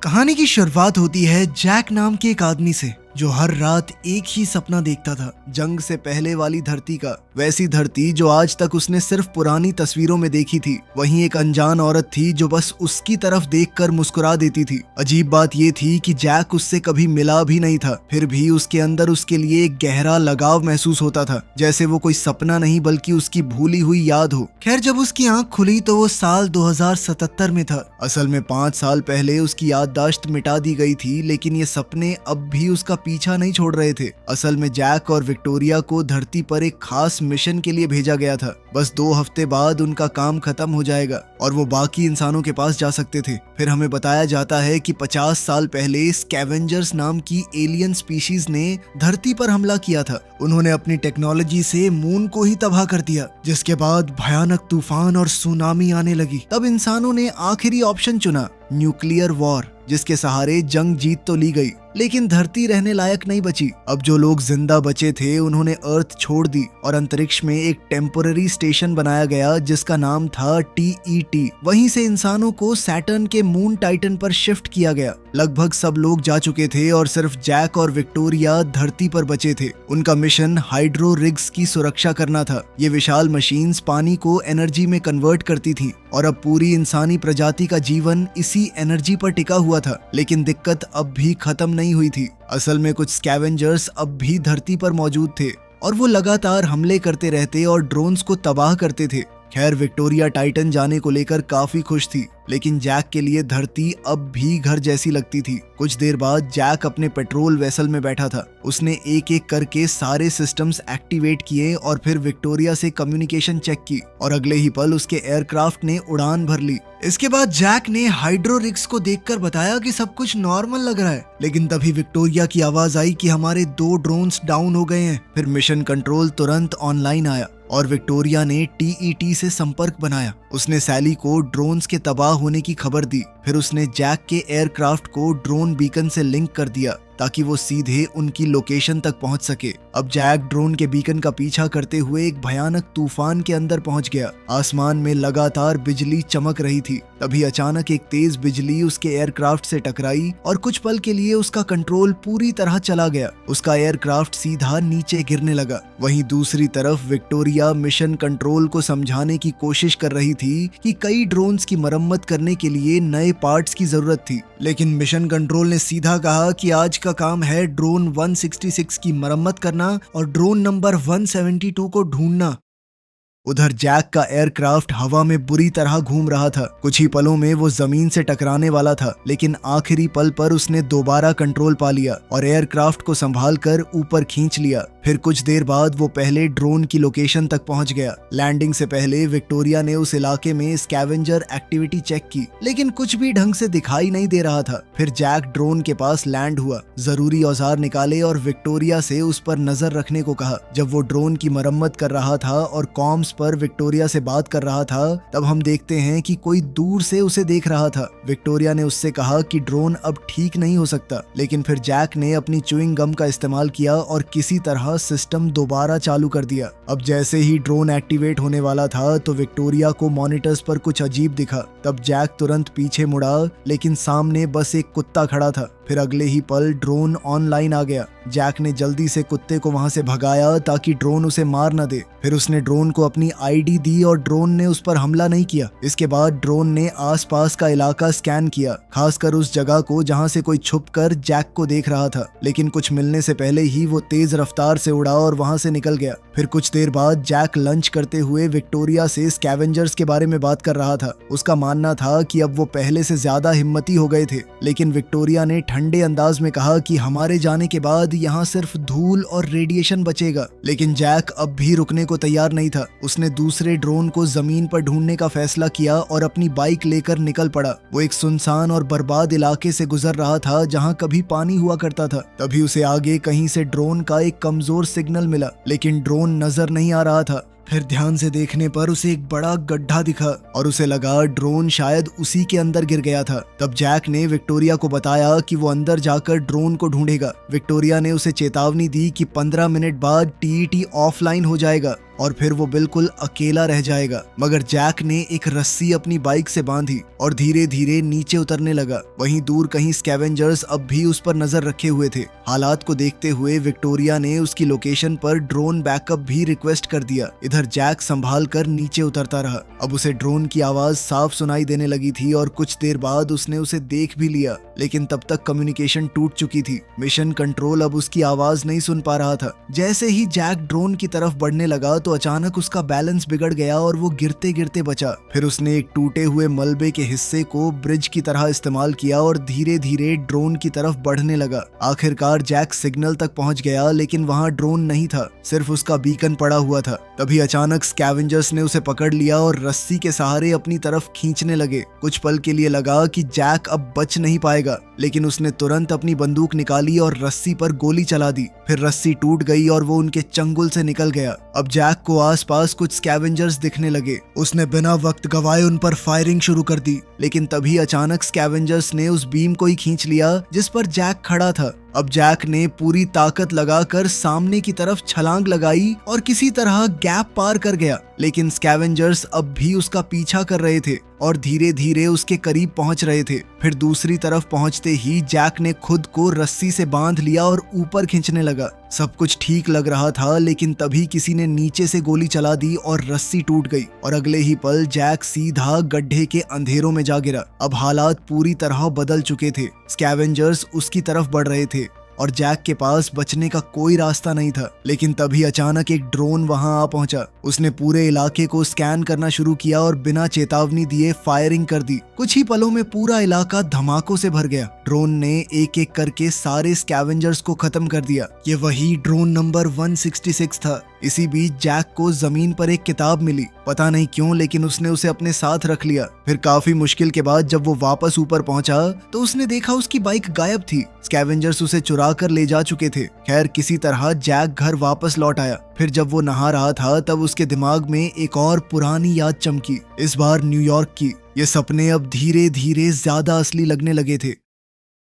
कहानी की शुरुआत होती है जैक नाम के एक आदमी से जो हर रात एक ही सपना देखता था, जंग से पहले वाली धरती का। वैसी धरती जो आज तक उसने सिर्फ पुरानी तस्वीरों में देखी थी। वहीं एक अनजान औरत थी जो बस उसकी तरफ देखकर मुस्कुरा देती थी। अजीब बात ये थी कि जैक उससे कभी मिला भी नहीं था, फिर भी उसके अंदर उसके लिए एक गहरा लगाव महसूस होता था, जैसे वो कोई सपना नहीं बल्कि उसकी भूली हुई याद हो। खैर, जब उसकी आंख खुली तो वो साल 2077 में था। असल में 5 साल पहले उसकी याददाश्त मिटा दी गई थी, लेकिन ये सपने अब भी उसका पीछा नहीं छोड़ रहे थे। असल में जैक और विक्टोरिया को धरती पर एक खास मिशन के लिए भेजा गया था। बस 2 हफ्ते बाद उनका काम खत्म हो जाएगा और वो बाकी इंसानों के पास जा सकते थे। फिर हमें बताया जाता है कि 50 साल पहले स्कैवेंजर्स नाम की एलियन स्पीशीज ने धरती पर हमला किया था। उन्होंने अपनी टेक्नोलॉजी से मून को ही तबाह कर दिया, जिसके बाद भयानक तूफान और सुनामी आने लगी। तब इंसानों ने आखिरी ऑप्शन चुना, न्यूक्लियर वॉर, जिसके सहारे जंग जीत तो ली गई, लेकिन धरती रहने लायक नहीं बची। अब जो लोग जिंदा बचे थे उन्होंने अर्थ छोड़ दी और अंतरिक्ष में एक टेम्पररी स्टेशन बनाया गया जिसका नाम था TET। वहीं से इंसानों को सैटर्न के मून टाइटन पर शिफ्ट किया गया। लगभग सब लोग जा चुके थे और सिर्फ जैक और विक्टोरिया धरती पर बचे थे। उनका मिशन हाइड्रो रिग्स की सुरक्षा करना था। ये विशाल मशीन्स पानी को एनर्जी में कन्वर्ट करती थी और अब पूरी इंसानी प्रजाति का जीवन इसी एनर्जी पर टिका हुआ था। लेकिन दिक्कत अब भी खत्म नहीं हुई थी। असल में कुछ स्कैवेंजर्स अब भी धरती पर मौजूद थे और वो लगातार हमले करते रहते और ड्रोन्स को तबाह करते थे। खैर, विक्टोरिया टाइटन जाने को लेकर काफी खुश थी, लेकिन जैक के लिए धरती अब भी घर जैसी लगती थी। कुछ देर बाद जैक अपने पेट्रोल वेसल में बैठा था। उसने एक एक करके सारे सिस्टम्स एक्टिवेट किए और फिर विक्टोरिया से कम्युनिकेशन चेक की और अगले ही पल उसके एयरक्राफ्ट ने उड़ान भर ली। इसके बाद जैक ने हाइड्रो रिग्स को देखकर बताया कि सब कुछ नॉर्मल लग रहा है, लेकिन तभी विक्टोरिया की आवाज आई कि हमारे 2 ड्रोन्स डाउन हो गए हैं। फिर मिशन कंट्रोल तुरंत ऑनलाइन आया और विक्टोरिया ने TET से संपर्क बनाया। उसने सैली को ड्रोन्स के तबाह होने की खबर दी। फिर उसने जैक के एयरक्राफ्ट को ड्रोन बीकन से लिंक कर दिया ताकि वो सीधे उनकी लोकेशन तक पहुंच सके। अब जैक ड्रोन के बीकन का पीछा करते हुए एक भयानक तूफान के अंदर पहुंच गया। आसमान में लगातार बिजली चमक रही थी। तभी अचानक एक तेज बिजली उसके एयरक्राफ्ट से टकराई और कुछ पल के लिए उसका कंट्रोल पूरी तरह चला गया। उसका एयरक्राफ्ट सीधा नीचे गिरने लगा। वहीं दूसरी तरफ विक्टोरिया मिशन कंट्रोल को समझाने की कोशिश कर रही थी कि कई ड्रोन्स की मरम्मत करने के लिए नए पार्ट्स की जरूरत थी, लेकिन मिशन कंट्रोल ने सीधा कहा कि आज का काम है ड्रोन 166 की मरम्मत करना और ड्रोन नंबर 172 को ढूंढना। उधर जैक का एयरक्राफ्ट हवा में बुरी तरह घूम रहा था। कुछ ही पलों में वो जमीन से टकराने वाला था, लेकिन आखिरी पल पर उसने दोबारा कंट्रोल पा लिया और एयरक्राफ्ट को संभालकर ऊपर खींच लिया। फिर कुछ देर बाद वो पहले ड्रोन की लोकेशन तक पहुंच गया। लैंडिंग से पहले विक्टोरिया ने उस इलाके में स्कैवेंजर एक्टिविटी चेक की, लेकिन कुछ भी ढंग से दिखाई नहीं दे रहा था। फिर जैक ड्रोन के पास लैंड हुआ, जरूरी औजार निकाले और विक्टोरिया से उस पर नजर रखने को कहा। जब वो ड्रोन की मरम्मत कर रहा था और कॉम्स पर विक्टोरिया से बात कर रहा था, तब हम देखते हैं कि कोई दूर से उसे देख रहा था। विक्टोरिया ने उससे कहा कि ड्रोन अब ठीक नहीं हो सकता, लेकिन फिर जैक ने अपनी च्युइंग गम का इस्तेमाल किया और किसी तरह सिस्टम दोबारा चालू कर दिया। अब जैसे ही ड्रोन एक्टिवेट होने वाला था तो विक्टोरिया को मॉनिटर्स पर कुछ अजीब दिखा। तब जैक तुरंत पीछे मुड़ा, लेकिन सामने बस एक कुत्ता खड़ा था। फिर अगले ही पल ड्रोन ऑनलाइन आ गया। जैक ने जल्दी से कुत्ते को वहां से भगाया ताकि ड्रोन उसे मार न दे। फिर उसने ड्रोन को अपनी ID दी और ड्रोन ने उस पर हमला नहीं किया। इसके बाद ड्रोन ने आसपास का इलाका स्कैन किया, खासकर उस जगह को जहां से कोई छुपकर जैक को देख रहा था, लेकिन कुछ मिलने से पहले ही वो तेज रफ्तार से उड़ा और वहां से निकल गया। फिर कुछ देर बाद जैक लंच करते हुए विक्टोरिया से स्कैवेंजर्स के बारे में बात कर रहा था। उसका मानना था कि अब वो पहले से ज्यादा हिम्मती हो गए थे, लेकिन विक्टोरिया ने ठंडे अंदाज में कहा कि हमारे जाने के बाद यहाँ सिर्फ धूल और रेडिएशन बचेगा। लेकिन जैक अब भी रुकने को तैयार नहीं था। उसने दूसरे ड्रोन को जमीन पर ढूंढने का फैसला किया और अपनी बाइक लेकर निकल पड़ा। वो एक सुनसान और बर्बाद इलाके से गुजर रहा था जहाँ कभी पानी हुआ करता था। तभी उसे आगे कहीं से ड्रोन का एक कमजोर सिग्नल मिला, लेकिन ड्रोन नजर नहीं आ रहा था। फिर ध्यान से देखने पर उसे एक बड़ा गड्ढा दिखा और उसे लगा ड्रोन शायद उसी के अंदर गिर गया था। तब जैक ने विक्टोरिया को बताया कि वो अंदर जाकर ड्रोन को ढूंढेगा। विक्टोरिया ने उसे चेतावनी दी कि 15 मिनट बाद TET ऑफलाइन हो जाएगा और फिर वो बिल्कुल अकेला रह जाएगा। मगर जैक ने एक रस्सी अपनी बाइक से बांधी और धीरे धीरे नीचे उतरने लगा। वहीं दूर कहीं स्कैवेंजर्स अब भी उस पर नजर रखे हुए थे। हालात को देखते हुए विक्टोरिया ने उसकी लोकेशन पर ड्रोन बैकअप भी रिक्वेस्ट कर दिया। इधर जैक संभाल कर नीचे उतरता रहा। अब उसे ड्रोन की आवाज साफ सुनाई देने लगी थी और कुछ देर बाद उसने उसे देख भी लिया, लेकिन तब तक कम्युनिकेशन टूट चुकी थी। मिशन कंट्रोल अब उसकी आवाज नहीं सुन पा रहा था। जैसे ही जैक ड्रोन की तरफ बढ़ने लगा तो अचानक उसका बैलेंस बिगड़ गया और वो गिरते गिरते बचा। फिर उसने एक टूटे हुए मलबे के हिस्से को ब्रिज की तरह इस्तेमाल किया और धीरे धीरे ड्रोन की तरफ बढ़ने लगा। आखिरकार जैक सिग्नल तक पहुंच गया, लेकिन वहां ड्रोन नहीं था, सिर्फ उसका बीकन पड़ा हुआ था। तभी अचानक स्कैवेंजर्स ने उसे पकड़ लिया और रस्सी के सहारे अपनी तरफ खींचने लगे। कुछ पल के लिए लगा कि जैक अब बच नहीं पाएगा, लेकिन उसने तुरंत अपनी बंदूक निकाली और रस्सी पर गोली चला दी। फिर रस्सी टूट गई और वो उनके चंगुल से निकल गया। अब जैक को आसपास कुछ स्कैवेंजर्स दिखने लगे। उसने बिना वक्त गवाए उन पर फायरिंग शुरू कर दी, लेकिन तभी अचानक स्कैवेंजर्स ने उस बीम को ही खींच लिया जिस पर जैक खड़ा था। अब जैक ने पूरी ताकत लगाकर सामने की तरफ छलांग लगाई और किसी तरह गैप पार कर गया, लेकिन स्कैवेंजर्स अब भी उसका पीछा कर रहे थे और धीरे धीरे उसके करीब पहुंच रहे थे। फिर दूसरी तरफ पहुंचते ही जैक ने खुद को रस्सी से बांध लिया और ऊपर खींचने लगा। सब कुछ ठीक लग रहा था, लेकिन तभी किसी ने नीचे से गोली चला दी और रस्सी टूट गई और अगले ही पल जैक सीधा गड्ढे के अंधेरों में जा गिरा। अब हालात पूरी तरह बदल चुके थे। स्कैवेंजर्स उसकी तरफ बढ़ रहे थे और जैक के पास बचने का कोई रास्ता नहीं था। लेकिन तभी अचानक एक ड्रोन वहां आ पहुंचा। उसने पूरे इलाके को स्कैन करना शुरू किया और बिना चेतावनी दिए फायरिंग कर दी। कुछ ही पलों में पूरा इलाका धमाकों से भर गया। ड्रोन ने एक एक करके सारे स्कैवेंजर्स को खत्म कर दिया। ये वही ड्रोन नंबर 166 था। इसी बीच जैक को जमीन पर एक किताब मिली। पता नहीं क्यों, लेकिन उसने उसे अपने साथ रख लिया। फिर काफी मुश्किल के बाद जब वो वापस ऊपर पहुंचा तो उसने देखा उसकी बाइक गायब थी। स्कैवेंजर्स उसे चुरा कर ले जा चुके थे। खैर किसी तरह जैक घर वापस लौट आया। फिर जब वो नहा रहा था तब उसके दिमाग में एक और पुरानी याद चमकी, इस बार न्यूयॉर्क की। ये सपने अब धीरे धीरे ज्यादा असली लगने लगे थे।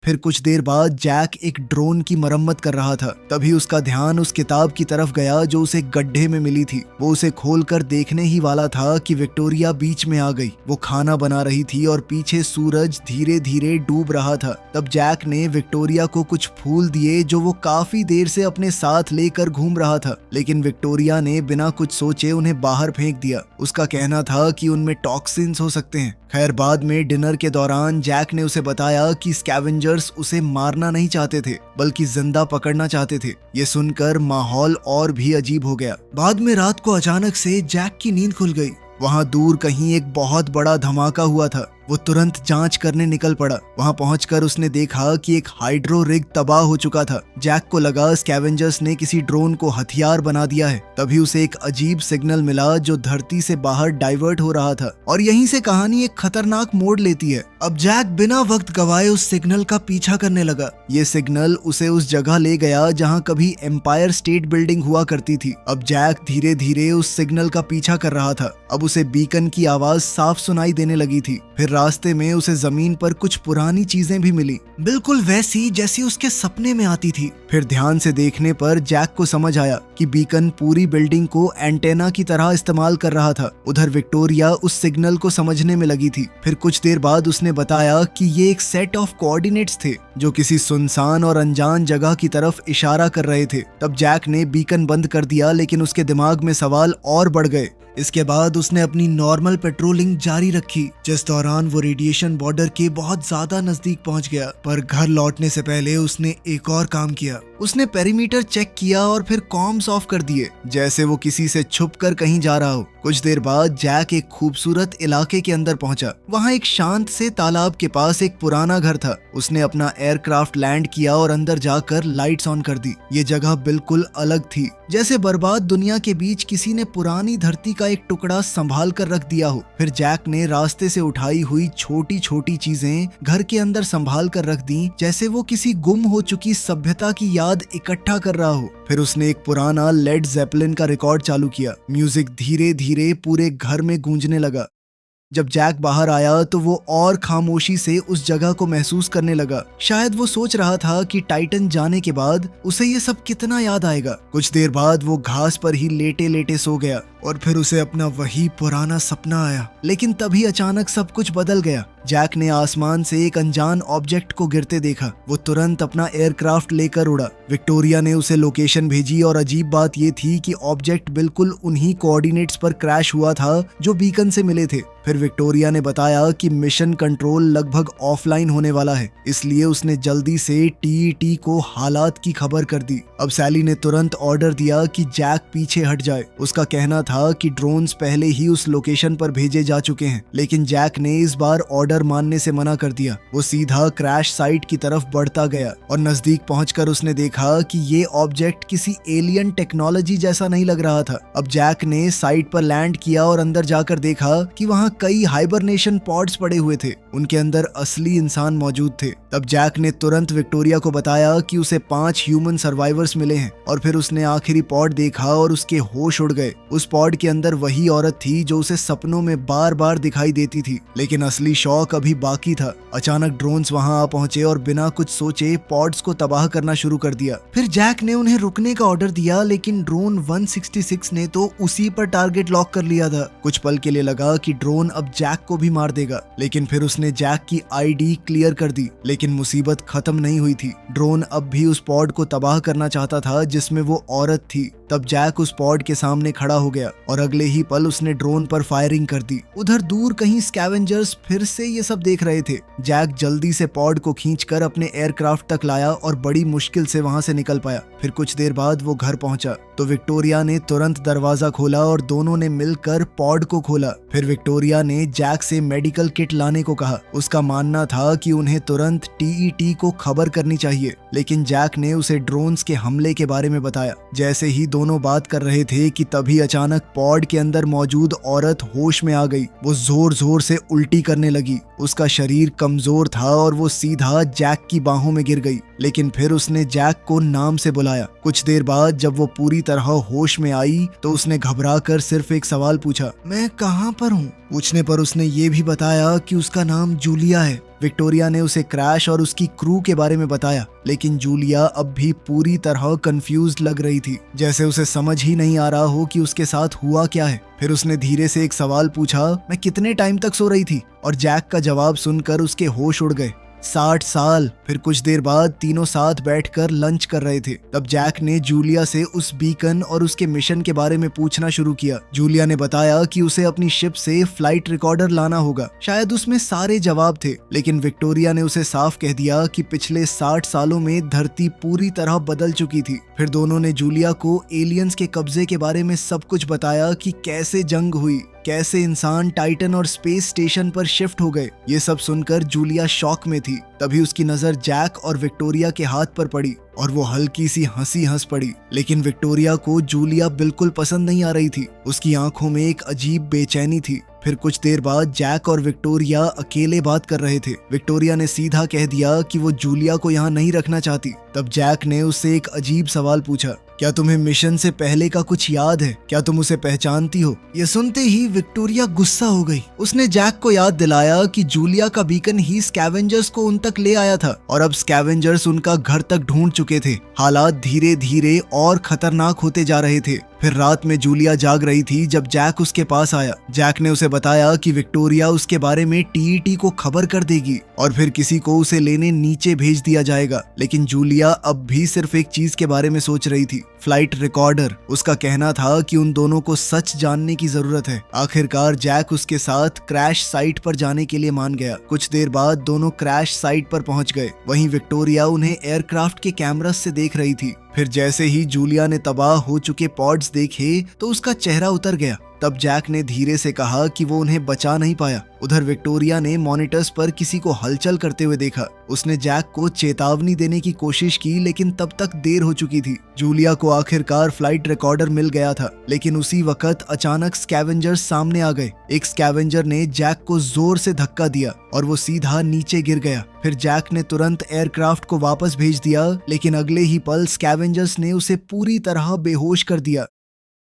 फिर कुछ देर बाद जैक एक ड्रोन की मरम्मत कर रहा था। तभी उसका ध्यान उस किताब की तरफ गया जो उसे गड्ढे में मिली थी। वो उसे खोलकर देखने ही वाला था कि विक्टोरिया बीच में आ गई। वो खाना बना रही थी और पीछे सूरज धीरे धीरे डूब रहा था। तब जैक ने विक्टोरिया को कुछ फूल दिए जो वो काफी देर से अपने साथ लेकर घूम रहा था, लेकिन विक्टोरिया ने बिना कुछ सोचे उन्हें बाहर फेंक दिया। उसका कहना था कि उनमें टॉक्सिन्स हो सकते हैं। खैर बाद में डिनर के दौरान जैक ने उसे बताया कि स्कैवेंजर्स उसे मारना नहीं चाहते थे, बल्कि जिंदा पकड़ना चाहते थे। ये सुनकर माहौल और भी अजीब हो गया। बाद में रात को अचानक से जैक की नींद खुल गई। वहां दूर कहीं एक बहुत बड़ा धमाका हुआ था। वो तुरंत जांच करने निकल पड़ा। वहां पहुंचकर उसने देखा कि एक हाइड्रो रिग तबाह हो चुका था। जैक को लगा स्कैवेंजर्स ने किसी ड्रोन को हथियार बना दिया है। तभी उसे एक अजीब सिग्नल मिला जो धरती से बाहर डाइवर्ट हो रहा था और यहीं से कहानी एक खतरनाक मोड़ लेती है। अब जैक बिना वक्त गवाए उस सिग्नल का पीछा करने लगा। ये सिग्नल उसे उस जगह ले गया जहां कभी एम्पायर स्टेट बिल्डिंग हुआ करती थी। अब जैक धीरे धीरे उस सिग्नल का पीछा कर रहा था। अब उसे बीकन की आवाज साफ सुनाई देने लगी थी। फिर रास्ते में उसे जमीन पर कुछ पुरानी चीजें भी मिली, बिल्कुल वैसी जैसी उसके सपने में आती थी। फिर ध्यान से देखने पर जैक को समझ आया कि बीकन पूरी बिल्डिंग को एंटेना की तरह इस्तेमाल कर रहा था। उधर विक्टोरिया उस सिग्नल को समझने में लगी थी। फिर कुछ देर बाद उसने बताया कि ये एक सेट ऑफ कोऑर्डिनेट्स थे जो किसी सुनसान और अनजान जगह की तरफ इशारा कर रहे थे। तब जैक ने बीकन बंद कर दिया, लेकिन उसके दिमाग में सवाल और बढ़ गए। इसके बाद उसने अपनी नॉर्मल पेट्रोलिंग जारी रखी, जिस दौरान वो रेडिएशन बॉर्डर के बहुत ज्यादा नजदीक पहुंच गया। पर घर लौटने से पहले उसने एक और काम किया। उसने पेरीमीटर चेक किया और फिर कॉम्स ऑफ कर दिए, जैसे वो किसी से छुपकर कहीं जा रहा हो। कुछ देर बाद जैक एक खूबसूरत इलाके के अंदर पहुंचा। वहां एक शांत से तालाब के पास एक पुराना घर था। उसने अपना एयरक्राफ्ट लैंड किया और अंदर जाकर लाइट्स ऑन कर दी। ये जगह बिल्कुल अलग थी, जैसे बर्बाद दुनिया के बीच किसी ने पुरानी धरती का एक टुकड़ा संभाल कर रख दिया हो। फिर जैक ने रास्ते से उठाई हुई छोटी छोटी चीजें घर के अंदर संभाल कर रख दी, जैसे वो किसी गुम हो चुकी सभ्यता की याद इकट्ठा कर रहा हो। फिर उसने एक पुराना लेड जेपलिन का रिकॉर्ड चालू किया। म्यूजिक धीरे धीरे पूरे घर में गूंजने लगा। जब जैक बाहर आया तो वो और खामोशी से उस जगह को महसूस करने लगा। शायद वो सोच रहा था कि टाइटन जाने के बाद उसे ये सब कितना याद आएगा। कुछ देर बाद वो घास पर ही लेटे लेटे सो गया और फिर उसे अपना वही पुराना सपना आया। लेकिन तभी अचानक सब कुछ बदल गया। जैक ने आसमान से एक अनजान ऑब्जेक्ट को गिरते देखा। वो तुरंत अपना एयरक्राफ्ट लेकर उड़ा। विक्टोरिया ने उसे लोकेशन भेजी और अजीब बात ये थी कि ऑब्जेक्ट बिल्कुल उन्हीं कोऑर्डिनेट्स पर क्रैश हुआ था जो बीकन से मिले थे। फिर विक्टोरिया ने बताया कि मिशन कंट्रोल लगभग ऑफलाइन होने वाला है, इसलिए उसने जल्दी से टीईटी को हालात की खबर कर दी। अब सैली ने तुरंत ऑर्डर दिया कि जैक पीछे हट जाए। उसका कहना था कि ड्रोन्स पहले ही उस लोकेशन पर भेजे जा चुके हैं, लेकिन जैक ने इस बार ऑर्डर मानने से मना कर दिया। वो सीधा क्रैश साइट की तरफ बढ़ता गया और नजदीक पहुंचकर उसने देखा कि ये ऑब्जेक्ट किसी एलियन टेक्नोलॉजी जैसा नहीं लग रहा था। अब जैक ने साइट पर लैंड किया और अंदर जाकर देखा कि वहां कई हाइबरनेशन पॉड्स पड़े हुए थे। उनके अंदर असली इंसान मौजूद थे। तब जैक ने तुरंत विक्टोरिया को बताया कि उसे 5 ह्यूमन सर्वाइवर्स मिले हैं और फिर उसने आखिरी पॉड देखा और उसके होश उड़ गए। उस पॉड के अंदर वही औरत थी जो उसे सपनों में बार बार दिखाई देती थी। लेकिन असली शौक अभी बाकी था। अचानक ड्रोन्स वहां आ पहुंचे और बिना कुछ सोचे पॉड्स को तबाह करना शुरू कर दिया। फिर जैक ने उन्हें रुकने का ऑर्डर दिया, लेकिन ड्रोन 166 ने तो उसी पर टारगेट लॉक कर लिया था। कुछ पल के लिए लगा कि ड्रोन अब जैक को भी मार देगा, लेकिन फिर उसने जैक की आईडी क्लियर कर दी। लेकिन मुसीबत खत्म नहीं हुई थी। ड्रोन अब भी उस पॉड को तबाह करना चाहता था जिसमें वो औरत थी। तब जैक उस पॉड के सामने खड़ा हो गया और अगले ही पल उसने ड्रोन पर फायरिंग कर दी। उधर दूर कहीं स्कैवेंजर्स फिर से ये सब देख रहे थे। जैक जल्दी से पॉड को खींचकर अपने एयरक्राफ्ट तक लाया और बड़ी मुश्किल से वहां से निकल पाया। फिर कुछ देर बाद वो घर पहुंचा तो विक्टोरिया ने तुरंत दरवाजा खोला और दोनों ने मिलकर पॉड को खोला। फिर विक्टोरिया ने जैक से मेडिकल किट लाने को कहा। उसका मानना था कि उन्हें तुरंत टीईटी को खबर करनी चाहिए, लेकिन जैक ने उसे ड्रोन्स के हमले के बारे में बताया। जैसे ही दोनों बात कर रहे थे कि तभी अचानक पॉड के अंदर मौजूद औरत होश में आ गई। वो जोर जोर से उल्टी करने लगी। उसका शरीर कमजोर था और वो सीधा जैक की बाहों में गिर गई। लेकिन फिर उसने जैक को नाम से बुलाया। कुछ देर बाद जब वो पूरी तरह होश में आई तो उसने घबराकर सिर्फ एक सवाल पूछा, मैं कहाँ पर हूँ? पूछने पर उसने ये भी बताया कि उसका नाम जूलिया है। विक्टोरिया ने उसे क्रैश और उसकी क्रू के बारे में बताया, लेकिन जूलिया अब भी पूरी तरह कंफ्यूज्ड लग रही थी, जैसे उसे समझ ही नहीं आ रहा हो कि उसके साथ हुआ क्या है। फिर उसने धीरे से एक सवाल पूछा, मैं कितने टाइम तक सो रही थी? और जैक का जवाब सुनकर उसके होश उड़ गए। 60 साल। फिर कुछ देर बाद तीनों साथ बैठकर लंच कर रहे थे। तब जैक ने जूलिया से उस बीकन और उसके मिशन के बारे में पूछना शुरू किया। जूलिया ने बताया कि उसे अपनी शिप से फ्लाइट रिकॉर्डर लाना होगा। शायद उसमें सारे जवाब थे, लेकिन विक्टोरिया ने उसे साफ कह दिया कि पिछले 60 सालों में धरती पूरी तरह बदल चुकी थी। फिर दोनों ने जूलिया को एलियंस के कब्जे के बारे में सब कुछ बताया कि कैसे जंग हुई, कैसे इंसान टाइटन और स्पेस स्टेशन पर शिफ्ट हो गए। ये सब सुनकर जूलिया शॉक में थी। तभी उसकी नजर जैक और विक्टोरिया के हाथ पर पड़ी और वो हल्की सी हंसी हंस पड़ी। लेकिन विक्टोरिया को जूलिया बिल्कुल पसंद नहीं आ रही थी। उसकी आंखों में एक अजीब बेचैनी थी। फिर कुछ देर बाद जैक और विक्टोरिया अकेले बात कर रहे थे। विक्टोरिया ने सीधा कह दिया कि वो जूलिया को यहाँ नहीं रखना चाहती। तब जैक ने उससे एक अजीब सवाल पूछा, क्या तुम्हें मिशन से पहले का कुछ याद है? क्या तुम उसे पहचानती हो? ये सुनते ही विक्टोरिया गुस्सा हो गई। उसने जैक को याद दिलाया कि जूलिया का बीकन ही स्कैवेंजर्स को उन तक ले आया था और अब स्कैवेंजर्स उनका घर तक ढूंढ चुके थे। हालात धीरे धीरे और खतरनाक होते जा रहे थे। फिर रात में जूलिया जाग रही थी जब जैक उसके पास आया। जैक ने उसे बताया कि विक्टोरिया उसके बारे में टीईटी को खबर कर देगी और फिर किसी को उसे लेने नीचे भेज दिया जाएगा। लेकिन जूलिया अब भी सिर्फ एक चीज के बारे में सोच रही थी, फ्लाइट रिकॉर्डर। उसका कहना था कि उन दोनों को सच जानने की जरूरत है। आखिरकार जैक उसके साथ क्रैश साइट पर जाने के लिए मान गया। कुछ देर बाद दोनों क्रैश साइट पर पहुंच गए। वहीं विक्टोरिया उन्हें एयरक्राफ्ट के कैमरा से देख रही थी। फिर जैसे ही जूलिया ने तबाह हो चुके पॉड्स देखे तो उसका चेहरा उतर गया। तब जैक ने धीरे से कहा कि वो उन्हें बचा नहीं पाया। उधर विक्टोरिया ने मॉनिटर्स पर किसी को हलचल करते हुए देखा। उसने जैक को चेतावनी देने की कोशिश की, लेकिन तब तक देर हो चुकी थी। जूलिया को आखिरकार फ्लाइट रिकॉर्डर मिल गया था, लेकिन उसी वक्त अचानक स्कैवेंजर्स सामने आ गए। एक स्कैवेंजर ने जैक को जोर से धक्का दिया और वो सीधा नीचे गिर गया। फिर जैक ने तुरंत एयरक्राफ्ट को वापस भेज दिया, लेकिन अगले ही पल स्कैवेंजर्स ने उसे पूरी तरह बेहोश कर दिया।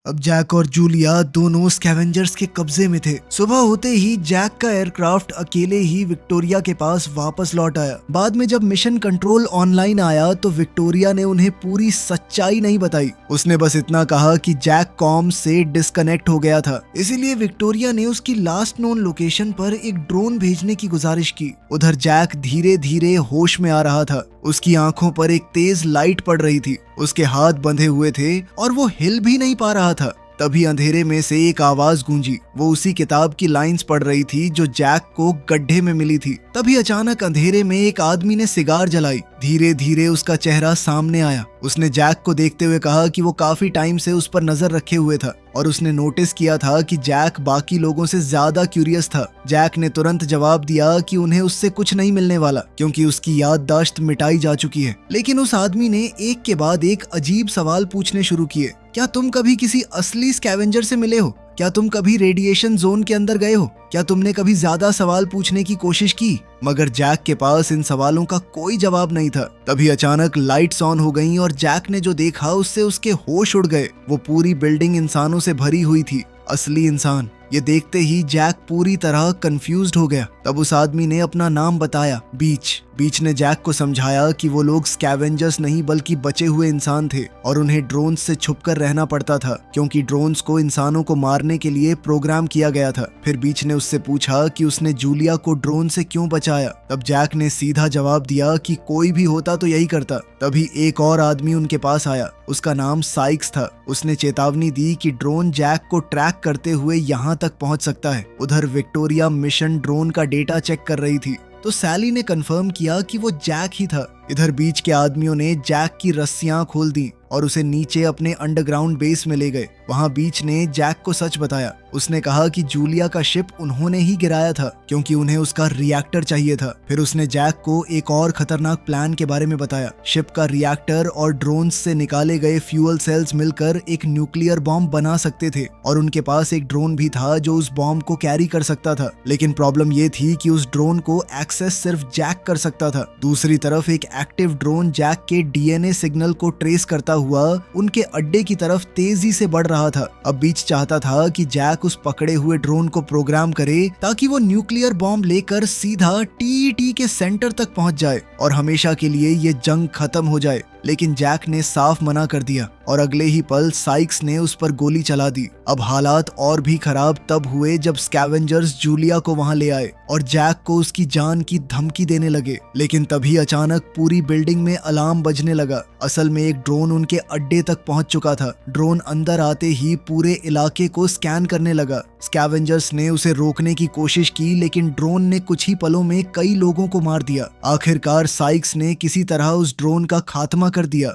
अब जैक और जूलिया दोनों स्कैवेंजर्स के कब्जे में थे। सुबह होते ही जैक का एयरक्राफ्ट अकेले ही विक्टोरिया के पास वापस लौट आया। बाद में जब मिशन कंट्रोल ऑनलाइन आया तो विक्टोरिया ने उन्हें पूरी सच्चाई नहीं बताई। उसने बस इतना कहा कि जैक कॉम से डिस्कनेक्ट हो गया था। इसीलिए विक्टोरिया ने उसकी लास्ट नोन लोकेशन पर एक ड्रोन भेजने की गुजारिश की। उधर जैक धीरे धीरे होश में आ रहा था। उसकी आंखों पर एक तेज लाइट पड़ रही थी। उसके हाथ बंधे हुए थे और वो हिल भी नहीं पा रहा था। तभी अंधेरे में से एक आवाज गूंजी। वो उसी किताब की लाइंस पढ़ रही थी जो जैक को गड्ढे में मिली थी। तभी अचानक अंधेरे में एक आदमी ने सिगार जलाई। धीरे धीरे उसका चेहरा सामने आया। उसने जैक को देखते हुए कहा कि वो काफी टाइम से उस पर नजर रखे हुए था और उसने नोटिस किया था कि जैक बाकी लोगों से ज्यादा क्यूरियस था। जैक ने तुरंत जवाब दिया कि उन्हें उससे कुछ नहीं मिलने वाला क्योंकि उसकी याददाश्त मिटाई जा चुकी है। लेकिन उस आदमी ने एक के बाद एक अजीब सवाल पूछने शुरू किए। क्या तुम कभी किसी असली स्कैवेंजर से मिले हो? क्या तुम कभी रेडिएशन जोन के अंदर गए हो? क्या तुमने कभी ज्यादा सवाल पूछने की कोशिश की? मगर जैक के पास इन सवालों का कोई जवाब नहीं था। तभी अचानक लाइट्स ऑन हो गईं और जैक ने जो देखा उससे उसके होश उड़ गए। वो पूरी बिल्डिंग इंसानों से भरी हुई थी, असली इंसान। ये देखते ही जैक पूरी तरह कंफ्यूज्ड हो गया। तब उस आदमी ने अपना नाम बताया, बीच। बीच ने जैक को समझाया कि वो लोग स्कैवेंजर्स नहीं बल्कि बचे हुए इंसान थे और उन्हें ड्रोन्स से छुपकर रहना पड़ता था क्योंकि ड्रोन्स को इंसानों को मारने के लिए प्रोग्राम किया गया था। फिर बीच ने उससे पूछा कि उसने जूलिया को ड्रोन से क्यों बचाया। तब जैक ने सीधा जवाब दिया कि कोई भी होता तो यही करता। तभी एक और आदमी उनके पास आया। उसका नाम साइक्स था। उसने चेतावनी दी कि ड्रोन जैक को ट्रैक करते हुए यहाँ तक पहुंच सकता है। उधर विक्टोरिया मिशन ड्रोन का डेटा चेक कर रही थी तो सैली ने कंफर्म किया कि वो जैक ही था। इधर बीच के आदमियों ने जैक की रस्सियां खोल दी और उसे नीचे अपने अंडरग्राउंड बेस में ले गए। वहां बीच ने जैक को सच बताया। उसने कहा कि जूलिया का शिप उन्होंने ही गिराया था क्योंकि उन्हें उसका रिएक्टर चाहिए था। फिर उसने जैक को एक और खतरनाक प्लान के बारे में बताया। शिप का रिएक्टर और ड्रोन्स से निकाले गए फ्यूल सेल्स मिलकर एक न्यूक्लियर बॉम्ब बना सकते थे और उनके पास एक ड्रोन भी था जो उस बॉम्ब को कैरी कर सकता था। लेकिन प्रॉब्लम ये थी कि उस ड्रोन को एक्सेस सिर्फ जैक कर सकता था। दूसरी तरफ एक एक्टिव ड्रोन जैक के डीएनए सिग्नल को ट्रेस करता हुआ उनके अड्डे की तरफ तेजी से बढ़ रहा था। अब बीच चाहता था कि जैक उस पकड़े हुए ड्रोन को प्रोग्राम करे ताकि वो न्यूक्लियर बॉम्ब लेकर सीधा टीईटी के सेंटर तक पहुंच जाए और हमेशा के लिए ये जंग खत्म हो जाए। लेकिन जैक ने साफ मना कर दिया और अगले ही पल साइक्स ने उस पर गोली चला दी। अब हालात और भी खराब तब हुए जब स्कैवेंजर्स जूलिया को वहां ले आए और जैक को उसकी जान की धमकी देने लगे। लेकिन तभी अचानक पूरी बिल्डिंग में अलार्म बजने लगा। असल में एक ड्रोन उनके अड्डे तक पहुंच चुका था। ड्रोन अंदर आते ही पूरे इलाके को स्कैन करने लगा। स्कैवेंजर्स ने उसे रोकने की कोशिश की लेकिन ड्रोन ने कुछ ही पलों में कई लोगों को मार दिया। आखिरकार साइक्स ने किसी तरह उस ड्रोन का खात्मा कर दिया।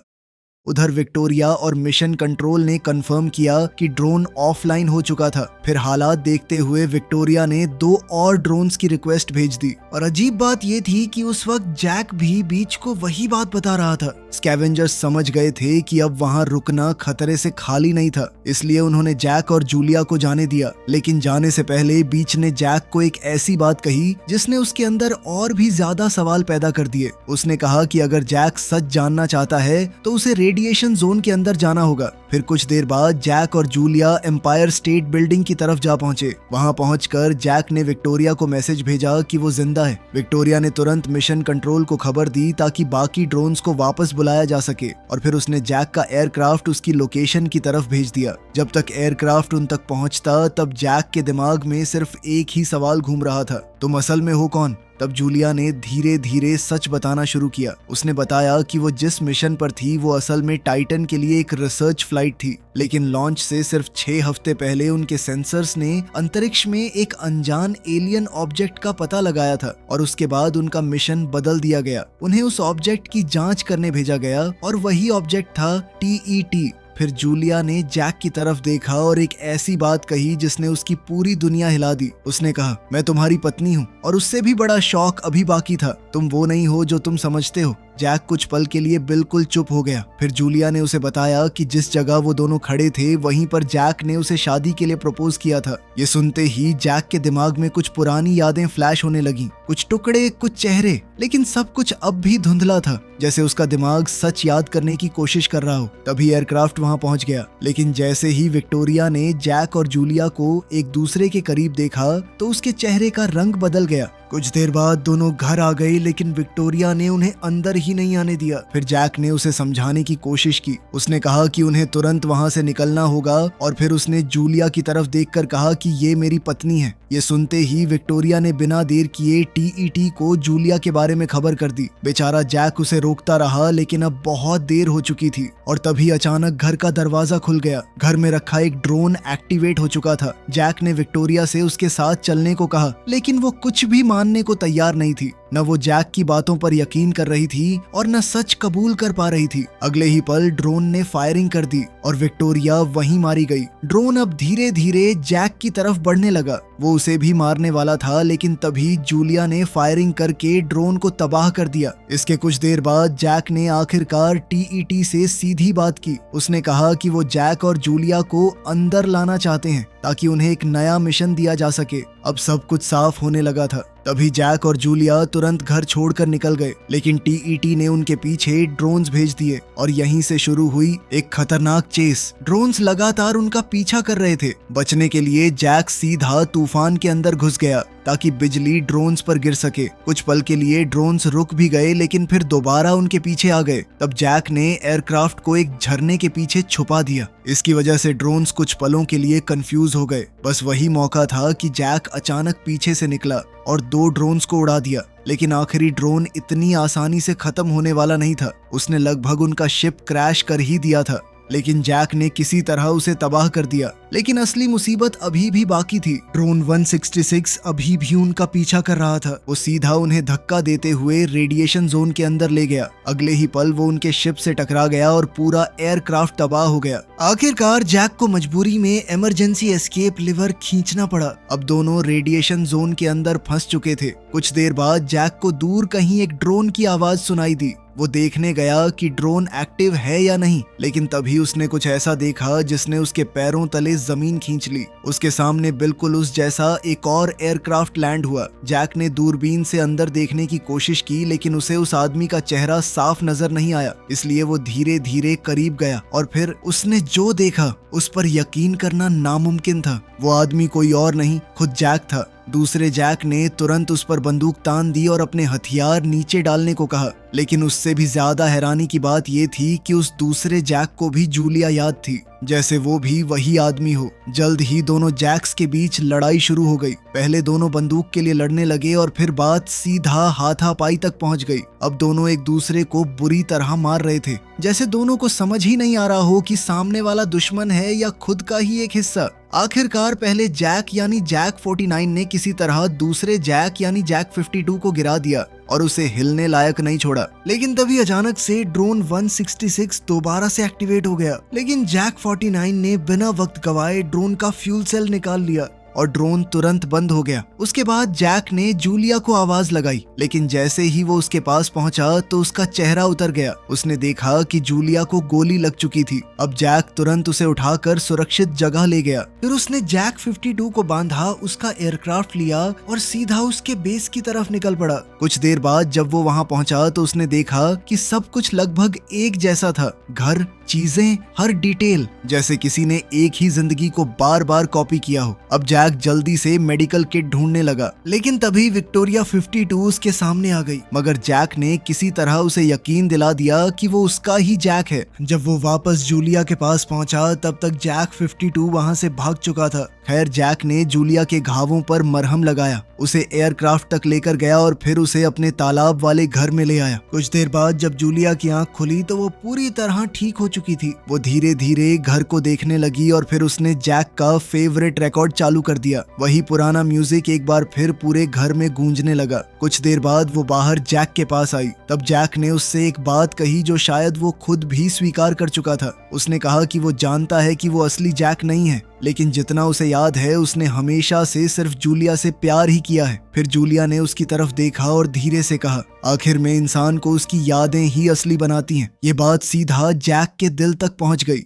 उधर विक्टोरिया और मिशन कंट्रोल ने कंफर्म किया कि ड्रोन ऑफलाइन हो चुका था। फिर हालात देखते हुए विक्टोरिया ने 2 और ड्रोन्स की रिक्वेस्ट भेज दी और अजीब बात यह थी कि उस वक्त जैक भी बीच को वही बात बता रहा था। स्कैवेंजर्स समझ गए थे कि अब वहां रुकना खतरे से खाली नहीं था, इसलिए उन्होंने जैक और जूलिया को जाने दिया। लेकिन जाने से पहले बीच ने जैक को एक ऐसी बात कही जिसने उसके अंदर और भी ज्यादा सवाल पैदा कर दिए। उसने कहा कि अगर जैक सच जानना चाहता है तो उसे रेडिएशन जोन के अंदर जाना होगा। फिर कुछ देर बाद जैक और जूलिया एम्पायर स्टेट बिल्डिंग की तरफ जा पहुंचे। वहां पहुंचकर जैक ने विक्टोरिया को मैसेज भेजा कि वो जिंदा है। विक्टोरिया ने तुरंत मिशन कंट्रोल को खबर दी ताकि बाकी ड्रोन्स को वापस बुलाया जा सके और फिर उसने जैक का एयरक्राफ्ट उसकी लोकेशन की तरफ भेज दिया। जब तक एयरक्राफ्ट उन तक पहुंचता तब जैक के दिमाग में सिर्फ एक ही सवाल घूम रहा था, तुम असल में हो कौन? तब जूलिया ने धीरे धीरे सच बताना शुरू किया। उसने बताया कि वो जिस मिशन पर थी वो असल में टाइटन के लिए एक रिसर्च फ्लाइट थी, लेकिन लॉन्च से सिर्फ 6 हफ्ते पहले उनके सेंसर्स ने अंतरिक्ष में एक अनजान एलियन ऑब्जेक्ट का पता लगाया था और उसके बाद उनका मिशन बदल दिया गया। उन्हें उस ऑब्जेक्ट की जांच करने भेजा गया और वही ऑब्जेक्ट था टीईटी। फिर जूलिया ने जैक की तरफ देखा और एक ऐसी बात कही जिसने उसकी पूरी दुनिया हिला दी। उसने कहा, मैं तुम्हारी पत्नी हूँ और उससे भी बड़ा शौक अभी बाकी था। तुम वो नहीं हो जो तुम समझते हो। जैक कुछ पल के लिए बिल्कुल चुप हो गया। फिर जूलिया ने उसे बताया कि जिस जगह वो दोनों खड़े थे वहीं पर जैक ने उसे शादी के लिए प्रपोज किया था। ये सुनते ही जैक के दिमाग में कुछ पुरानी यादें फ्लैश होने लगी, कुछ टुकड़े, कुछ चेहरे, लेकिन सब कुछ अब भी धुंधला था, जैसे उसका दिमाग सच याद करने की कोशिश कर रहा हो। तभी एयरक्राफ्ट वहां पहुंच गया, लेकिन जैसे ही विक्टोरिया ने जैक और जूलिया को एक दूसरे के करीब देखा तो उसके चेहरे का रंग बदल गया। कुछ देर बाद दोनों घर आ गए, लेकिन विक्टोरिया ने उन्हें अंदर ही नहीं आने दिया। फिर जैक ने उसे समझाने की कोशिश की। उसने कहा कि उन्हें तुरंत वहां से निकलना होगा और फिर उसने जूलिया की तरफ देखकर कहा कि ये मेरी पत्नी है। ये सुनते ही विक्टोरिया ने बिना देर किए टीईटी को जूलिया के बारे में खबर कर दी। बेचारा जैक उसे रोकता रहा, लेकिन अब बहुत देर हो चुकी थी और तभी अचानक घर का दरवाजा खुल गया। घर में रखा एक ड्रोन एक्टिवेट हो चुका था। जैक ने विक्टोरिया से उसके साथ चलने को कहा, लेकिन वो कुछ भी मानने को तैयार नहीं थी। न वो जैक की बातों पर यकीन कर रही थी और न सच कबूल कर पा रही थी। अगले ही पल ड्रोन ने फायरिंग कर दी और विक्टोरिया वहीं मारी गई। ड्रोन अब धीरे धीरे जैक की तरफ बढ़ने लगा। वो उसे भी मारने वाला था, लेकिन तभी जूलिया ने फायरिंग करके ड्रोन को तबाह कर दिया। इसके कुछ देर बाद जैक ने आखिरकार टीईटी से सीधी बात की। उसने कहा कि वो जैक और जूलिया को अंदर लाना चाहते हैं ताकि उन्हें एक नया मिशन दिया जा सके। अब सब कुछ साफ होने लगा था। तभी जैक और जूलिया तुरंत घर छोड़कर निकल गए, लेकिन टीईटी ने उनके पीछे ड्रोन्स भेज दिए और यहीं से शुरू हुई एक खतरनाक चेस। ड्रोन्स लगातार उनका पीछा कर रहे थे। बचने के लिए जैक सीधा तूफान के अंदर घुस गया ताकि बिजली ड्रोन्स पर गिर सके। कुछ पल के लिए ड्रोन्स रुक भी गए, लेकिन फिर दोबारा उनके पीछे आ गए। तब जैक ने एयरक्राफ्ट को एक झरने के पीछे छुपा दिया। इसकी वजह से ड्रोन्स कुछ पलों के लिए कंफ्यूज हो गए। बस वही मौका था कि जैक अचानक पीछे से निकला और 2 ड्रोन्स को उड़ा दिया। लेकिन आखिरी ड्रोन इतनी आसानी से खत्म होने वाला नहीं था। उसने लगभग उनका शिप क्रैश कर ही दिया था, लेकिन जैक ने किसी तरह उसे तबाह कर दिया। लेकिन असली मुसीबत अभी भी बाकी थी। ड्रोन 166 अभी भी उनका पीछा कर रहा था। वो सीधा उन्हें धक्का देते हुए रेडिएशन जोन के अंदर ले गया। अगले ही पल वो उनके शिप से टकरा गया और पूरा एयरक्राफ्ट तबाह हो गया। आखिरकार जैक को मजबूरी में इमरजेंसी एस्केप लीवर खींचना पड़ा। अब दोनों रेडिएशन जोन के अंदर फंस चुके थे। कुछ देर बाद जैक को दूर कहीं एक ड्रोन की आवाज सुनाई दी। वो देखने गया कि ड्रोन एक्टिव है या नहीं, लेकिन तभी उसने कुछ ऐसा देखा जिसने उसके पैरों तले जमीन खींच ली। उसके सामने बिल्कुल उस जैसा एक और एयरक्राफ्ट लैंड हुआ। जैक ने दूरबीन से अंदर देखने की कोशिश की, लेकिन उसे उस आदमी का चेहरा साफ नजर नहीं आया। इसलिए वो धीरे धीरे करीब गया और फिर उसने जो देखा उस पर यकीन करना नामुमकिन था। वो आदमी कोई और नहीं, खुद जैक था। दूसरे जैक ने तुरंत उस पर बंदूक तान दी और अपने हथियार नीचे डालने को कहा। लेकिन उससे भी ज्यादा हैरानी की बात यह थी कि उस दूसरे जैक को भी जूलिया याद थी, जैसे वो भी वही आदमी हो। जल्द ही दोनों जैक्स के बीच लड़ाई शुरू हो गई। पहले दोनों बंदूक के लिए लड़ने लगे और फिर बात सीधा हाथापाई तक पहुंच गई। अब दोनों एक दूसरे को बुरी तरह मार रहे थे, जैसे दोनों को समझ ही नहीं आ रहा हो कि सामने वाला दुश्मन है या खुद का ही एक हिस्सा। आखिरकार पहले जैक यानी जैक 49 ने किसी तरह दूसरे जैक यानी जैक 52 को गिरा दिया और उसे हिलने लायक नहीं छोड़ा। लेकिन तभी अचानक से ड्रोन 166 दोबारा से एक्टिवेट हो गया। लेकिन जैक 49 ने बिना वक्त गवाए ड्रोन का फ्यूल सेल निकाल लिया और ड्रोन तुरंत बंद हो गया। उसके बाद जैक ने जूलिया को आवाज लगाई, लेकिन जैसे ही वो उसके पास पहुंचा तो उसका चेहरा उतर गया। उसने देखा कि जूलिया को गोली लग चुकी थी। अब जैक तुरंत उसे उठाकर सुरक्षित जगह ले गया। फिर उसने जैक 52 को बांधा, उसका एयरक्राफ्ट लिया और सीधा उसके बेस की तरफ निकल पड़ा। कुछ देर बाद जब वो वहां पहुंचा तो उसने देखा कि सब कुछ लगभग एक जैसा था। घर, चीजें, हर डिटेल, जैसे किसी ने एक ही जिंदगी को बार बार कॉपी किया हो। अब जैक जल्दी से मेडिकल किट ढूंढने लगा, लेकिन तभी विक्टोरिया 52 उसके सामने आ गई। मगर जैक ने किसी तरह उसे यकीन दिला दिया कि वो उसका ही जैक है। जब वो वापस जूलिया के पास पहुंचा तब तक जैक 52 वहां से भाग चुका था। खैर, जैक ने जूलिया के घावों पर मरहम लगाया, उसे एयरक्राफ्ट तक लेकर गया और फिर उसे अपने तालाब वाले घर में ले आया। कुछ देर बाद जब जूलिया की आंख खुली तो वो पूरी तरह ठीक हो चुकी थी। वो धीरे धीरे घर को देखने लगी और फिर उसने जैक का फेवरेट रिकॉर्ड चालू कर दिया। वही पुराना म्यूजिक एक बार फिर पूरे घर में गूंजने लगा। कुछ देर बाद वो बाहर जैक के पास आई। तब जैक ने उससे एक बात कही जो शायद वो खुद भी स्वीकार कर चुका था। उसने कहा कि वो जानता है कि वो असली जैक नहीं है, लेकिन जितना उसे याद है उसने हमेशा से सिर्फ जूलिया से प्यार ही किया है। फिर जूलिया ने उसकी तरफ देखा और धीरे से कहा, आखिर में इंसान को उसकी यादें ही असली बनाती हैं। ये बात सीधा जैक के दिल तक पहुंच गई।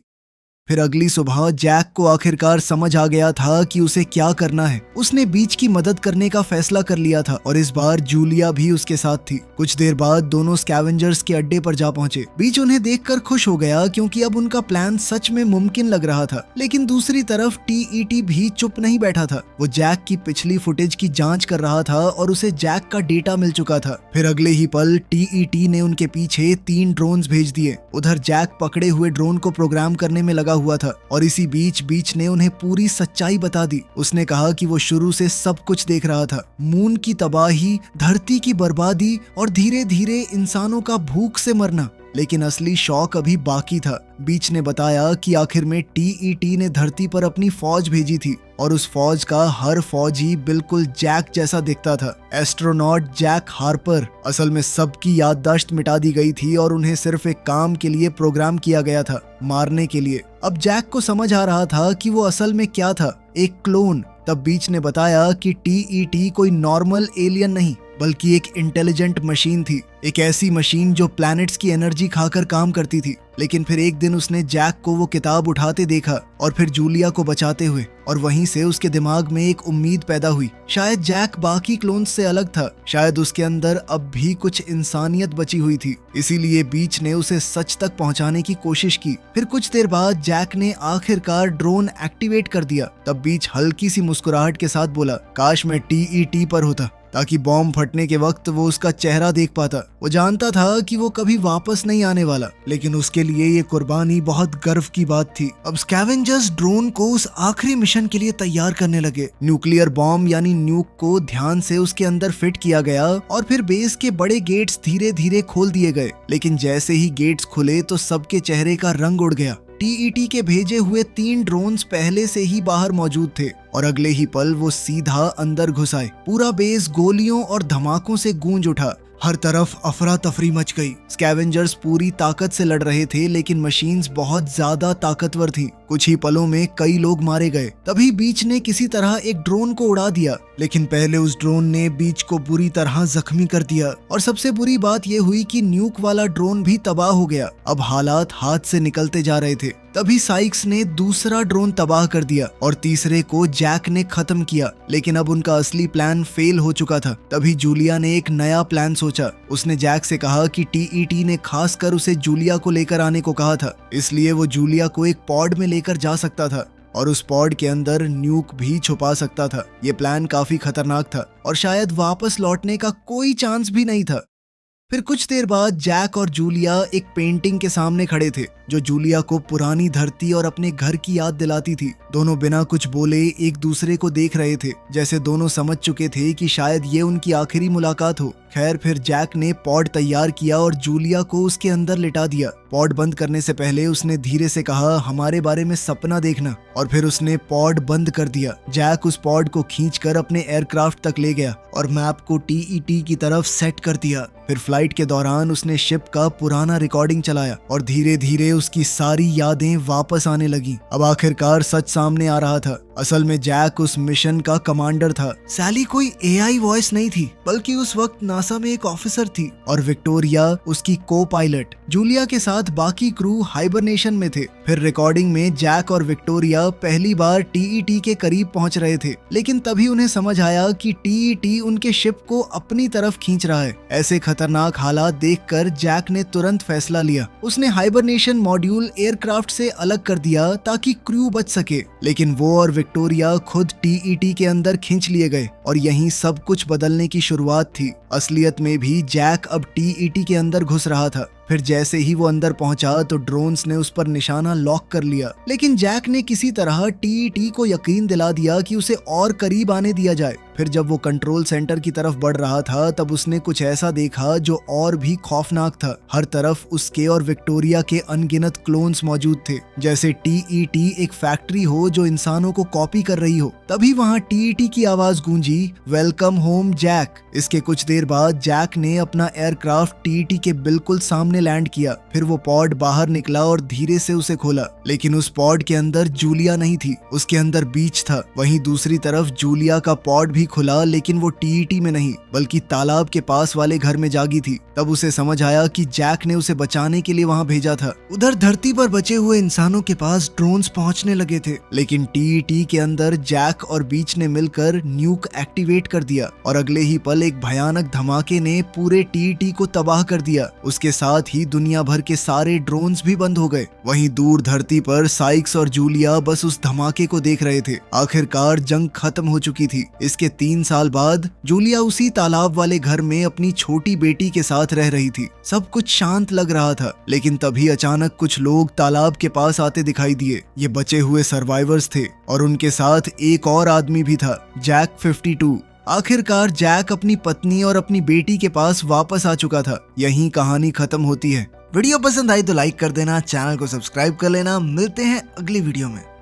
फिर अगली सुबह जैक को आखिरकार समझ आ गया था कि उसे क्या करना है। उसने बीच की मदद करने का फैसला कर लिया था और इस बार जूलिया भी उसके साथ थी। कुछ देर बाद दोनों स्कैवेंजर्स के अड्डे पर जा पहुंचे। बीच उन्हें देखकर खुश हो गया क्योंकि अब उनका प्लान सच में मुमकिन लग रहा था। लेकिन दूसरी तरफ टीईटी भी चुप नहीं बैठा था। वो जैक की पिछली फुटेज की जांच कर रहा था और उसे जैक का डेटा मिल चुका था। फिर अगले ही पल टीईटी ने उनके पीछे 3 ड्रोन्स भेज दिए। उधर जैक पकड़े हुए ड्रोन को प्रोग्राम करने में लगा हुआ था और इसी बीच ने उन्हें पूरी सच्चाई बता दी। उसने कहा कि वो शुरू से सब कुछ देख रहा था, मून की तबाही, धरती की बर्बादी और धीरे धीरे इंसानों का भूख से मरना। लेकिन असली शौक अभी बाकी था। बीच ने बताया कि आखिर में टीईटी ने धरती पर अपनी फौज भेजी थी और उस फौज का हर फौजी बिल्कुल जैक जैसा दिखता था। Astronaut Jack Harper. असल में सबकी याददाश्त मिटा दी गई थी और उन्हें सिर्फ एक काम के लिए प्रोग्राम किया गया था, मारने के लिए। अब जैक को समझ आ रहा था कि वो असल में क्या था, एक क्लोन। तब बीच ने बताया कि टीईटी कोई नॉर्मल एलियन नहीं बल्कि एक इंटेलिजेंट मशीन थी, एक ऐसी मशीन जो प्लैनेट्स की एनर्जी खाकर काम करती थी। लेकिन फिर एक दिन उसने जैक को वो किताब उठाते देखा और फिर जूलिया को बचाते हुए, और वहीं से उसके दिमाग में एक उम्मीद पैदा हुई। शायद जैक बाकी क्लोन्स से अलग था, शायद उसके अंदर अब भी कुछ इंसानियत बची हुई थी। इसीलिए बीच ने उसे सच तक पहुंचाने की कोशिश की। फिर कुछ देर बाद जैक ने आखिरकार ड्रोन एक्टिवेट कर दिया। तब बीच हल्की सी मुस्कुराहट के साथ बोला, काश मैं टीईटी पर होता ताकि बॉम्ब फटने के वक्त वो उसका चेहरा देख पाता। वो जानता था कि वो कभी वापस नहीं आने वाला, लेकिन उसके लिए ये कुर्बानी बहुत गर्व की बात थी। अब स्कैवेंजर्स ड्रोन को उस आखिरी मिशन के लिए तैयार करने लगे। न्यूक्लियर बॉम्ब यानी न्यूक को ध्यान से उसके अंदर फिट किया गया और फिर बेस के बड़े गेट्स धीरे धीरे खोल दिए गए। लेकिन जैसे ही गेट्स खुले तो सबके चेहरे का रंग उड़ गया। टीईटी के भेजे हुए 3 ड्रोन्स पहले से ही बाहर मौजूद थे और अगले ही पल वो सीधा अंदर घुस आए। पूरा बेस गोलियों और धमाकों से गूंज उठा। हर तरफ अफरा तफरी मच गई। स्कैवेंजर्स पूरी ताकत से लड़ रहे थे, लेकिन मशीन्स बहुत ज्यादा ताकतवर थीं। कुछ ही पलों में कई लोग मारे गए। तभी बीच ने किसी तरह एक ड्रोन को उड़ा दिया, लेकिन पहले उस ड्रोन ने बीच को बुरी तरह जख्मी कर दिया। और सबसे बुरी बात यह हुई कि न्यूक वाला ड्रोन भी तबाह हो गया। अब हालात हाथ से निकलते जा रहे थे। तभी साइक्स ने दूसरा ड्रोन तबाह कर दिया और तीसरे को जैक ने खत्म किया। लेकिन अब उनका असली प्लान फेल हो चुका था। तभी जूलिया ने एक नया प्लान सोचा। उसने जैक से कहा कि टीईटी ने खासकर उसे जूलिया को लेकर आने को कहा था, इसलिए वो जूलिया को एक पॉड में लेकर जा सकता था और उस पॉड के अंदर न्यूक भी छुपा सकता था। ये प्लान काफी खतरनाक था और शायद वापस लौटने का कोई चांस भी नहीं था। फिर कुछ देर बाद जैक और जूलिया एक पेंटिंग के सामने खड़े थे जो जूलिया को पुरानी धरती और अपने घर की याद दिलाती थी। दोनों बिना कुछ बोले एक दूसरे को देख रहे थे, जैसे दोनों समझ चुके थे कि शायद ये उनकी आखिरी मुलाकात हो। खैर, फिर जैक ने पॉड तैयार किया और जूलिया को उसके अंदर लिटा दिया। पॉड बंद करने से पहले उसने धीरे से कहा, हमारे बारे में सपना देखना, और फिर उसने पॉड बंद कर दिया। जैक उस पॉड को खींचकर अपने एयरक्राफ्ट तक ले गया और मैप को टीईटी की तरफ सेट कर दिया। फिर फ्लाइट के दौरान उसने शिप का पुराना रिकॉर्डिंग चलाया और धीरे धीरे उसकी सारी यादें वापस आने लगी। अब आखिरकार सच सामने आ रहा था। असल में जैक उस मिशन का कमांडर था। सैली कोई एआई वॉइस नहीं थी, बल्कि उस वक्त नासा में एक ऑफिसर थी और विक्टोरिया उसकी को पायलट। जूलिया के साथ बाकी क्रू हाइबरनेशन में थे। फिर रिकॉर्डिंग में जैक और विक्टोरिया पहली बार टीईटी के करीब पहुंच रहे थे, लेकिन तभी उन्हें समझ आया कि टीईटी उनके शिप को अपनी तरफ खींच रहा है। ऐसे खतरनाक हालात देखकर जैक ने तुरंत फैसला लिया। उसने हाइबरनेशन मॉड्यूल एयरक्राफ्ट से अलग कर दिया ताकि क्रू बच सके, लेकिन वो और विक्टोरिया खुद टीईटी के अंदर खींच लिए गए और यहीं सब कुछ बदलने की शुरुआत थी। असलियत में भी जैक अब टीईटी के अंदर घुस रहा था। फिर जैसे ही वो अंदर पहुंचा तो ड्रोन्स ने उस पर निशाना लॉक कर लिया, लेकिन जैक ने किसी तरह टीईटी को यकीन दिला दिया कि उसे और करीब आने दिया जाए। फिर जब वो कंट्रोल सेंटर की तरफ बढ़ रहा था तब उसने कुछ ऐसा देखा जो और भी खौफनाक था। हर तरफ उसके और विक्टोरिया के अनगिनत क्लोन्स मौजूद थे, जैसे टीईटी एक फैक्ट्री हो जो इंसानों को कॉपी कर रही हो। तभी वहां टीईटी की आवाज गूंजी, वेलकम होम जैक। इसके कुछ देर बाद जैक ने अपना एयरक्राफ्ट टीईटी के बिल्कुल सामने सामने लैंड किया। फिर वो पॉड बाहर निकला और धीरे से उसे खोला, लेकिन उस पॉड के अंदर जूलिया नहीं थी, उसके अंदर बीच था। वहीं दूसरी तरफ जूलिया का पॉड भी खुला, लेकिन वो टीईटी में नहीं बल्कि तालाब के पास वाले घर में जागी थी। तब उसे समझ आया कि जैक ने उसे बचाने के लिए वहां भेजा था। उधर धरती पर बचे हुए इंसानों के पास ड्रोन्स पहुंचने लगे थे, लेकिन टीईटी के अंदर जैक और बीच ने मिलकर न्यूक एक्टिवेट कर दिया और अगले ही पल एक भयानक धमाके ने पूरे टीईटी को तबाह कर दिया। उसके साथ ही दुनिया भर के सारे ड्रोन्स भी बंद हो गए। वहीं दूर धरती पर साइक्स और जूलिया बस उस धमाके को देख रहे थे। आखिरकार जंग खत्म हो चुकी थी। इसके 3 साल बाद जूलिया उसी तालाब वाले घर में अपनी छोटी बेटी के साथ रह रही थी। सब कुछ शांत लग रहा था, लेकिन तभी अचानक कुछ लोग तालाब के पास आते दिखाई दिए। ये बचे हुए सर्वाइवर्स थे और उनके साथ एक और आदमी भी था, जैक 52। आखिरकार जैक अपनी पत्नी और अपनी बेटी के पास वापस आ चुका था। यहीं कहानी खत्म होती है। वीडियो पसंद आई तो लाइक कर देना, चैनल को सब्सक्राइब कर लेना। मिलते हैं अगली वीडियो में।